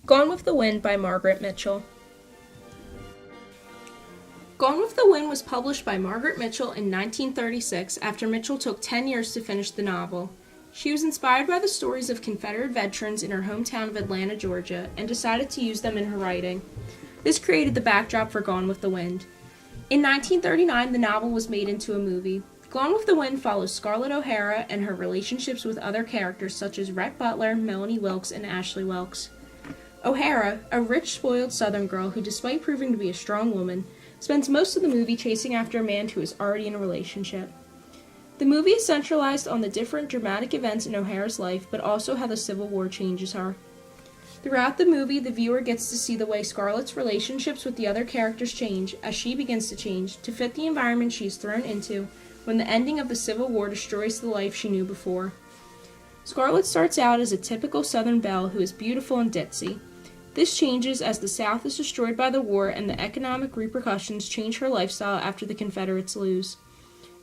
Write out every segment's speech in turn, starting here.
Gone with the Wind by Margaret Mitchell. Gone with the Wind was published by Margaret Mitchell in 1936 after Mitchell took 10 years to finish the novel. She was inspired by the stories of Confederate veterans in her hometown of Atlanta, Georgia, and decided to use them in her writing. This created the backdrop for Gone with the Wind. In 1939, the novel was made into a movie. Gone with the Wind follows Scarlett O'Hara and her relationships with other characters such as Rhett Butler, Melanie Wilkes, and Ashley Wilkes. O'Hara, a rich, spoiled Southern girl who, despite proving to be a strong woman, spends most of the movie chasing after a man who is already in a relationship. The movie is centralized on the different dramatic events in O'Hara's life, but also how the Civil War changes her. Throughout the movie, the viewer gets to see the way Scarlett's relationships with the other characters change as she begins to change to fit the environment she is thrown into when the ending of the Civil War destroys the life she knew before. Scarlett starts out as a typical Southern belle who is beautiful and ditzy. This changes as the South is destroyed by the war and the economic repercussions change her lifestyle after the Confederates lose.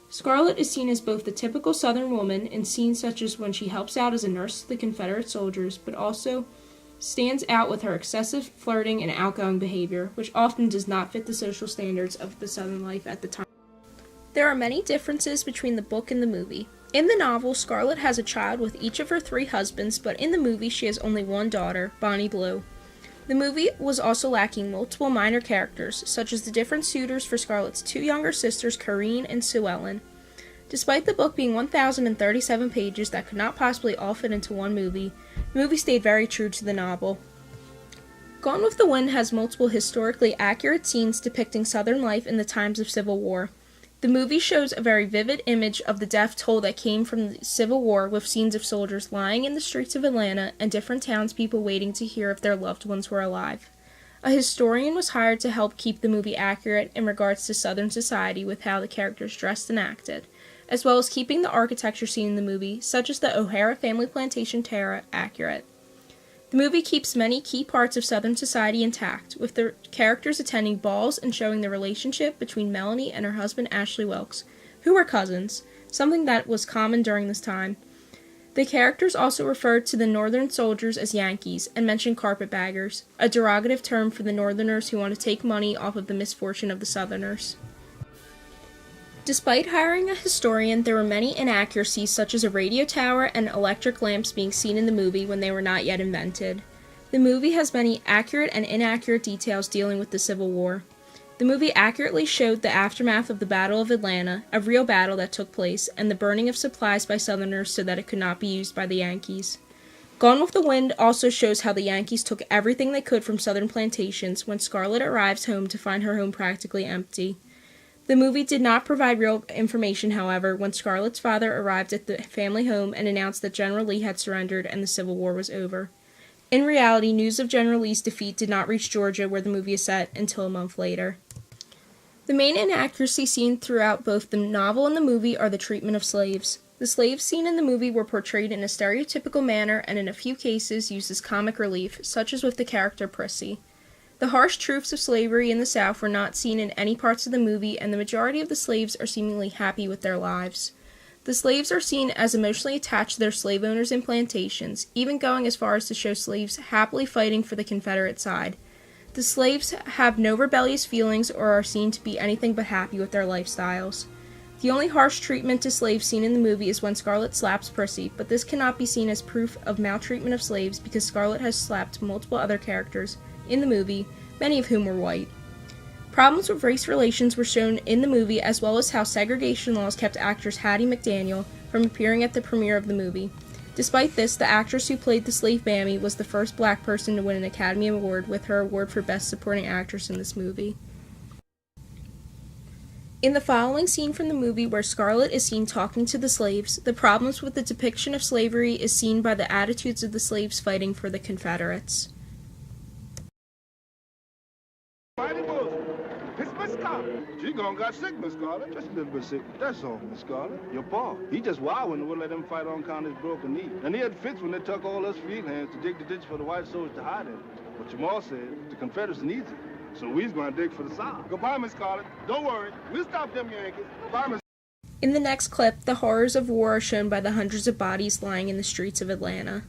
Scarlett is seen as both the typical Southern woman in scenes such as when she helps out as a nurse to the Confederate soldiers, but also stands out with her excessive flirting and outgoing behavior, which often does not fit the social standards of the Southern life at the time. There are many differences between the book and the movie. In the novel, Scarlett has a child with each of her 3 husbands, but in the movie she has only one daughter, Bonnie Blue. The movie was also lacking multiple minor characters, such as the different suitors for Scarlett's 2 younger sisters, Corinne and Sue Ellen. Despite the book being 1,037 pages that could not possibly all fit into one movie, the movie stayed very true to the novel. Gone with the Wind has multiple historically accurate scenes depicting Southern life in the times of Civil War. The movie shows a very vivid image of the death toll that came from the Civil War with scenes of soldiers lying in the streets of Atlanta and different townspeople waiting to hear if their loved ones were alive. A historian was hired to help keep the movie accurate in regards to Southern society with how the characters dressed and acted, as well as keeping the architecture seen in the movie, such as the O'Hara family plantation terra, accurate. The movie keeps many key parts of Southern society intact, with the characters attending balls and showing the relationship between Melanie and her husband Ashley Wilkes, who were cousins, something that was common during this time. The characters also referred to the Northern soldiers as Yankees and mentioned carpetbaggers, a derogative term for the Northerners who want to take money off of the misfortune of the Southerners. Despite hiring a historian, there were many inaccuracies such as a radio tower and electric lamps being seen in the movie when they were not yet invented. The movie has many accurate and inaccurate details dealing with the Civil War. The movie accurately showed the aftermath of the Battle of Atlanta, a real battle that took place, and the burning of supplies by Southerners so that it could not be used by the Yankees. Gone with the Wind also shows how the Yankees took everything they could from Southern plantations when Scarlett arrives home to find her home practically empty. The movie did not provide real information, however, when Scarlett's father arrived at the family home and announced that General Lee had surrendered and the Civil War was over. In reality, news of General Lee's defeat did not reach Georgia, where the movie is set, until a month later. The main inaccuracy seen throughout both the novel and the movie are the treatment of slaves. The slaves seen in the movie were portrayed in a stereotypical manner and in a few cases used as comic relief, such as with the character Prissy. The harsh truths of slavery in the South were not seen in any parts of the movie, and the majority of the slaves are seemingly happy with their lives. The slaves are seen as emotionally attached to their slave owners and plantations, even going as far as to show slaves happily fighting for the Confederate side. The slaves have no rebellious feelings or are seen to be anything but happy with their lifestyles. The only harsh treatment to slaves seen in the movie is when Scarlett slaps Prissy, but this cannot be seen as proof of maltreatment of slaves because Scarlett has slapped multiple other characters in the movie, many of whom were white. Problems with race relations were shown in the movie, as well as how segregation laws kept actress Hattie McDaniel from appearing at the premiere of the movie. Despite this, the actress who played the slave Mammy was the first black person to win an Academy Award with her award for Best Supporting Actress in this movie. In the following scene from the movie where Scarlett is seen talking to the slaves, the problems with the depiction of slavery is seen by the attitudes of the slaves fighting for the Confederates. It's Miss Scarlett. She gone got sick, Miss Scarlett. Just a little bit sick. That's all, Miss Scarlett. Your pa, he just wild when they wouldn't let him fight on account of his broken knee. And he had fits when they took all us field hands to dig the ditch for the white soldiers to hide in. But your ma said the Confederates needs it. So we's gonna dig for the South. Goodbye, Miss Scarlett. Don't worry. We'll stop them Yankees. Goodbye, Miss. In the next clip, the horrors of war are shown by the hundreds of bodies lying in the streets of Atlanta.